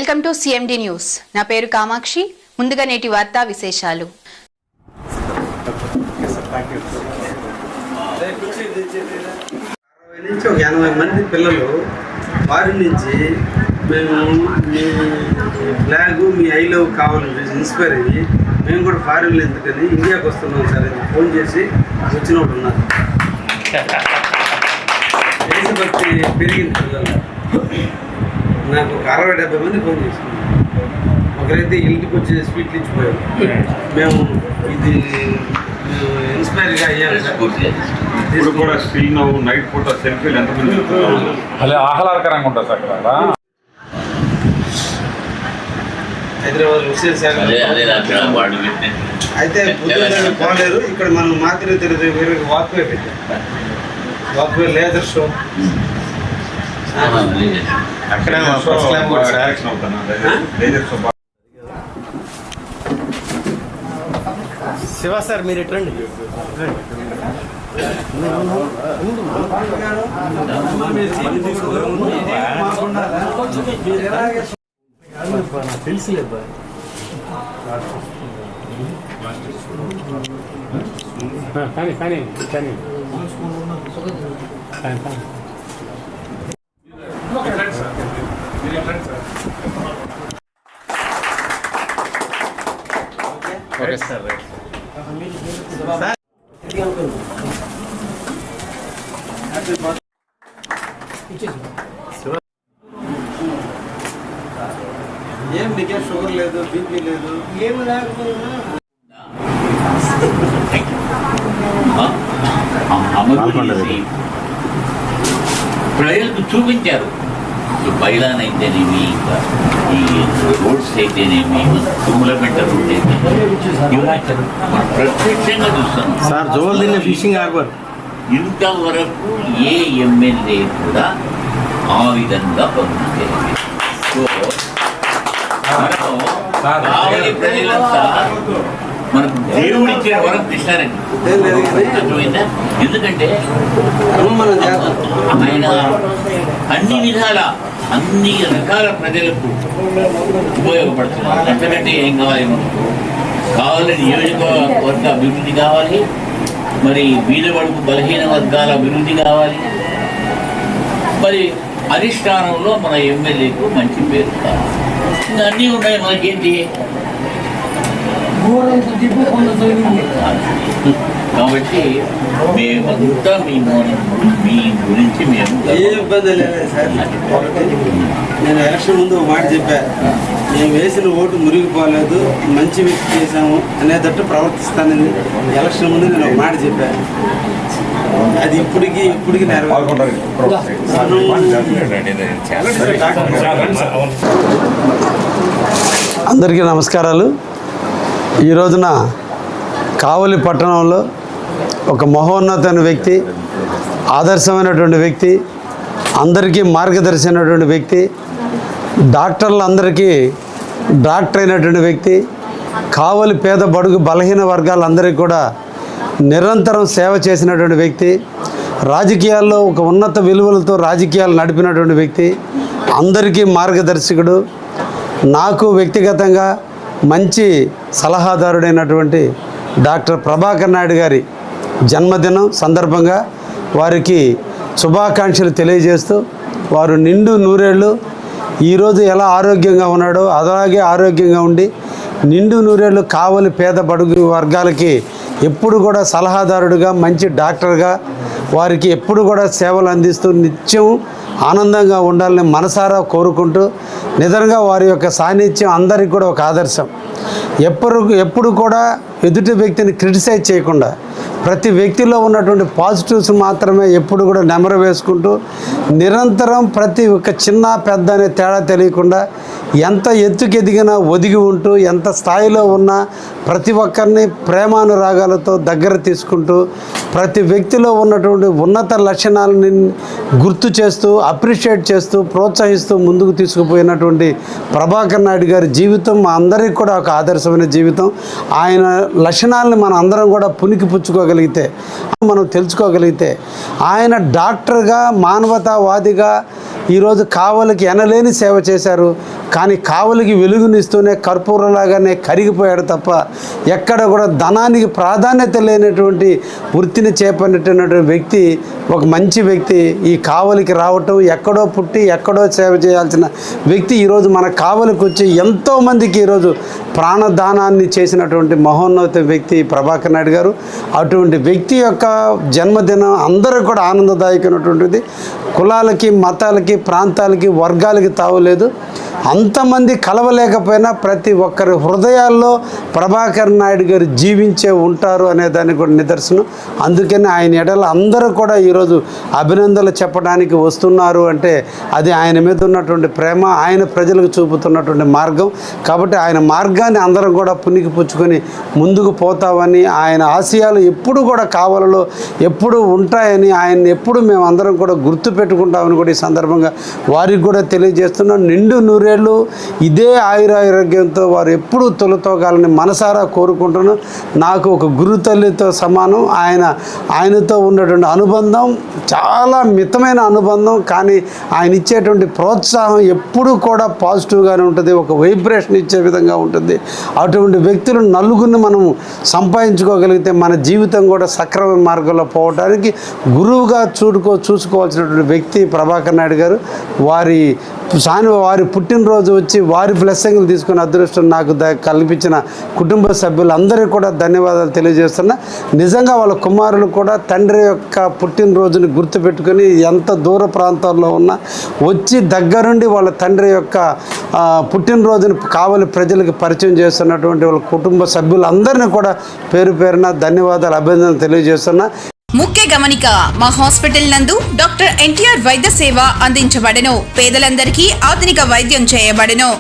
Welcome to CMD news. నా పేరు కామాక్షి. ముందుగా నేటి వార్తా విశేషాలు. 80 మంది పిల్లలు ఫారిన్ నుంచి మేము మీ ఫ్లాగ్ మీ ఐ లవ్ కావాలని ఇన్స్పైర్ అయ్యి మేము కూడా ఫారిన్లో ఎందుకని ఇండియాకి వస్తున్నాం సార్ అని ఫోన్ చేసి వచ్చిన వాళ్ళు ఉన్నారు. దేశభక్తి పెరిగింది పిల్లలు. నాకు ఒక 60-70 మంది ఫోన్ చేసుకున్నాం. ఒకరైతే ఇంటికి వచ్చి స్వీట్లు ఇచ్చిపోయారు. మేము ఇది ఇన్స్పైర్గా అయ్యాము సార్. ఇప్పుడు కూడా స్టిల్ నువ్వు నైట్ పూట సెల్ఫీలు ఎంతమంది అలా ఆహ్లాదకరంగా ఉంటుంది సార్. అక్కడ హైదరాబాద్ హుస్సేన్ సాగర్ అయితే పొద్దున్న పోలేరు. ఇక్కడ మనం మాతృ తిరిగి వాక్వే పెట్టాం. వాక్వే లేదర్ షో అక్కడ డైరెక్షన్ అవుతాను. లేజర్ షో శివ సార్ మీరు ఎట్లండి తెలుసులేదు. కానీ ఓకే సార్. ఏం నీకేం షుగర్ లేదు, బీపీ లేదు, ఏమి లేకపోయినా ప్రజలకు చూపించారు. బయలానైతేనేమి, ఇంకా ఈ రోడ్స్ అయితేనేమి, తుమ్మలపెంట రోడ్ అయితే మనం ప్రత్యక్షంగా చూస్తాం సార్. జోవల్దిన్న ఫిషింగ్ హార్బర్ ఇంతవరకు ఏ ఎమ్మెల్యే కూడా ఆ విధంగా పనిచేయలేదు. సో కావలి ప్రజలంతా మనకు దేవుడు ఇచ్చిన వరం కృష్ణారెడ్డి అర్థమైందా? ఎందుకంటే ఆయన అన్ని రకాల ప్రజలకు ఉపయోగపడుతున్నారు. అంతకంటే ఏం కావాలి మనకు? కావాలి నియోజకవర్గ అభివృద్ధి కావాలి, మరి బీదబడుగు బలహీన వర్గాల అభివృద్ధి కావాలి, మరి అధిష్టానంలో మన ఎమ్మెల్యేకు మంచి పేరు కావాలి. ఇంకా అన్నీ ఉన్నాయి మనకేంటి. కాబట్టి మేమంతా మీ గురించి మేము ఏ ఇబ్బంది లేదు సార్. నేను ఎలక్షన్ ముందు మాట చెప్పా, మేము వేసిన ఓటు మురిగిపోలేదు, మంచి వ్యక్తి చేశాము అనేటట్టు ప్రవర్తిస్తానని ఎలక్షన్ ముందు నేను ఒక మాట చెప్పా. అది ఇప్పటికి అందరికీ నమస్కారాలు. ఈ రోజున కావలి పట్టణంలో ఒక మహోన్నతమైన వ్యక్తి, ఆదర్శమైనటువంటి వ్యక్తి, అందరికీ మార్గదర్శి అయినటువంటి వ్యక్తి, డాక్టర్లందరికీ డాక్టర్ అయినటువంటి వ్యక్తి, కావలి పేద బడుగు బలహీన వర్గాలందరికీ కూడా నిరంతరం సేవ చేసినటువంటి వ్యక్తి, రాజకీయాల్లో ఒక ఉన్నత విలువలతో రాజకీయాలు నడిపినటువంటి వ్యక్తి, అందరికీ మార్గదర్శకుడు, నాకు వ్యక్తిగతంగా మంచి సలహాదారుడైనటువంటి డాక్టర్ ప్రభాకర్ నాయుడు గారి జన్మదినం సందర్భంగా వారికి శుభాకాంక్షలు తెలియజేస్తూ, వారు నిండు నూరేళ్ళు ఈరోజు ఎలా ఆరోగ్యంగా ఉన్నాడో అలాగే ఆరోగ్యంగా ఉండి నిండు నూరేళ్ళు కావలి పేద బడుగు వర్గాలకి ఎప్పుడు కూడా సలహాదారుడుగా, మంచి డాక్టర్గా వారికి ఎప్పుడు కూడా సేవలు అందిస్తూ నిత్యం ఆనందంగా ఉండాలని మనసారా కోరుకుంటూ, నిజంగా వారి యొక్క సాన్నిధ్యం అందరికీ కూడా ఒక ఆదర్శం. ఎప్పుడు కూడా ఎదుటి వ్యక్తిని క్రిటిసైజ్ చేయకుండా ప్రతి వ్యక్తిలో ఉన్నటువంటి పాజిటివ్స్ మాత్రమే ఎప్పుడు కూడా నెమరు వేసుకుంటూ నిరంతరం ప్రతి ఒక్క చిన్న పెద్ద అనే తేడా తెలియకుండా ఎంత ఎత్తుకెదిగినా ఒదిగి ఉంటూ ఎంత స్థాయిలో ఉన్నా ప్రతి ఒక్కరిని ప్రేమానురాగాలతో దగ్గర తీసుకుంటూ ప్రతి వ్యక్తిలో ఉన్నటువంటి ఉన్నత లక్షణాలని గుర్తు చేస్తూ అప్రిషియేట్ చేస్తూ ప్రోత్సహిస్తూ ముందుకు తీసుకుపోయినటువంటి ప్రభాకర్ నాయుడు గారి జీవితం మా అందరికీ కూడా ఒక ఆదర్శమైన జీవితం. ఆయన లక్షణాలను మనం అందరం కూడా పునికి పుచ్చుకోగలిగితే, మనం తెలుసుకోగలిగితే, ఆయన డాక్టర్గా మానవతావాదిగా ఈరోజు కావలికి ఎనలేని సేవ చేశారు. కానీ కావలికి వెలుగునిస్తూనే కర్పూరలాగానే కరిగిపోయాడు తప్ప ఎక్కడ కూడా ధనానికి ప్రాధాన్యత లేనటువంటి వృత్తిని చేపట్టినటువంటి వ్యక్తి, ఒక మంచి వ్యక్తి ఈ కావలికి రావటం, ఎక్కడో పుట్టి ఎక్కడో సేవ చేయాల్సిన వ్యక్తి ఈరోజు మన కావలికి వచ్చి ఎంతోమందికి ఈరోజు ప్రాణదానాన్ని చేసినటువంటి మహోన్నత వ్యక్తి ప్రభాకర్ నాయుడు గారు. అటువంటి వ్యక్తి యొక్క జన్మదినం అందరూ కూడా ఆనందదాయకమైనటువంటిది. కులాలకి, మతాలకి, ప్రాంతాలకి, వర్గాలకి తావులేదు. అంతమంది కలవలేకపోయినా ప్రతి ఒక్కరి హృదయాల్లో ప్రభాకర్ నాయుడు గారు జీవించే ఉంటారు అనే దానికి కూడా నిదర్శనం. అందుకని ఆయన ఎడల అందరూ కూడా ఈరోజు అభినందనలు చెప్పడానికి వస్తున్నారు అంటే అది ఆయన మీద ఉన్నటువంటి ప్రేమ, ఆయన ప్రజలకు చూపుతున్నటువంటి మార్గం. కాబట్టి ఆయన మార్గాన్ని అందరం కూడా పుణికి పుచ్చుకొని ముందుకు పోతామని, ఆయన ఆశయాలు ఎప్పుడు కూడా కావలలో ఎప్పుడు ఉంటాయని, ఆయన్ని ఎప్పుడు మేము అందరం కూడా గుర్తు పెట్టుకుంటామని కూడా ఈ సందర్భంగా వారికి కూడా తెలియజేస్తున్నాం. నిండు నూరేళ్ళు ఇదే ఆయురారోగ్యంతో వారు ఎప్పుడూ తొలతోగాలని మనసారా కోరుకుంటున్నాను. నాకు ఒక గురు తల్లితో సమానం. ఆయనతో ఉన్నటువంటి అనుబంధం చాలా మితమైన అనుబంధం. కానీ ఆయన ఇచ్చేటువంటి ప్రోత్సాహం ఎప్పుడూ కూడా పాజిటివ్గానే ఉంటుంది, ఒక వైబ్రేషన్ ఇచ్చే విధంగా ఉంటుంది. అటువంటి వ్యక్తులు నలుగురిని మనం సంపాదించుకోగలిగితే మన జీవితం కూడా సక్రమ మార్గంలో పోవడానికి గురువుగా చూసుకోవాల్సినటువంటి వ్యక్తి ప్రభాకర్ నాయుడు గారు. వారి పుట్టినరోజు వచ్చి వారి బ్లెస్సింగ్లు తీసుకున్న అదృష్టం నాకు కల్పించిన కుటుంబ సభ్యులందరికీ కూడా ధన్యవాదాలు తెలియజేస్తున్నా. నిజంగా వాళ్ళ కుమారులు కూడా తండ్రి యొక్క పుట్టినరోజుని గుర్తుపెట్టుకొని ఎంత దూర ప్రాంతాల్లో ఉన్నా వచ్చి దగ్గరుండి వాళ్ళ తండ్రి యొక్క పుట్టినరోజుని కావలి ప్రజలకు పరిచయం చేస్తున్నటువంటి వాళ్ళ కుటుంబ సభ్యులందరినీ కూడా పేరు పేరున ధన్యవాదాలు, అభినందనలు తెలియజేస్తున్నా. ముఖ్య గమనిక, మా హాస్పిటల్ నందు డాక్టర్ ఎన్టీఆర్ వైద్య సేవ అందించబడెను. పేదలందరికీ ఆధునిక వైద్యం చేయబడెను.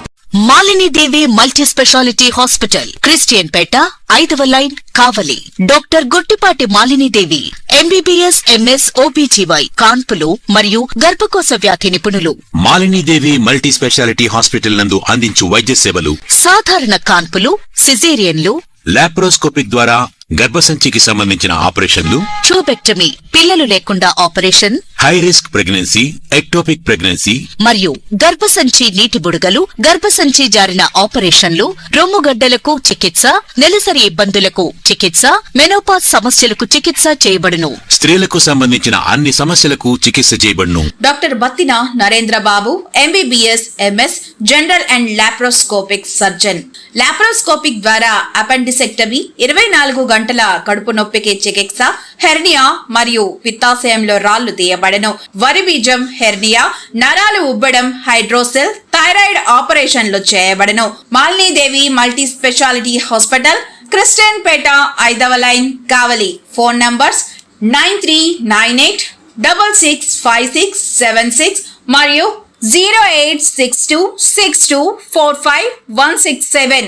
Malinidevi multi speciality hospital, Christianpet, 5వ line, Kavali. Doctor Gottipati Malinidevi MBBS, MS, OBGY, కాన్పులు మరియు గర్భకోశ వ్యాధి నిపుణులు. మాలినీదేవి మల్టీ స్పెషాలిటీ హాస్పిటల్ నందు అందించు వైద్య సేవలు: సాధారణ కాన్పులు, సిజేరియన్లు, లాప్రోస్కోపిక్ ద్వారా గర్భసంచికి సంబంధించిన ఆపరేషన్లు, ట్యూబెక్టమీ, పిల్లలు లేకుండా operation, high risk pregnancy, ectopic pregnancy మరియు గర్భసంచి నీటి బుడగలు, గర్భసంచి జారిన ఆపరేషన్లు, రొమ్ముగడ్డలకు చికిత్స, నెలసరి ఇబ్బందులకు చికిత్స, మెనోపాజ్ సమస్యలకు చికిత్స చేయబడును. స్త్రీలకు సంబంధించిన అన్ని సమస్యలకు చికిత్స చేయబడును. Doctor Battina Narendra Babu MBBS, MS, general and laparoscopic surgeon. Laparoscopic ద్వారా అపెండిసెక్టమీ, 24 గంటల కడుపు నొప్పికి చికిత్స, హెర్నియా మరియు పిత్తాశయంలో రాళ్లు తీయబడెను. వరి బీజం, హెర్నియా, నరాలు ఉబ్బడం, హైడ్రోసెల్, థైరాయిడ్ ఆపరేషన్లు చేయబడెను. Malinidevi multi speciality hospital, Christianpet, 5వ లైన్, కావలి. ఫోన్ నంబర్స్ 9398665676 మరియు 08626245167.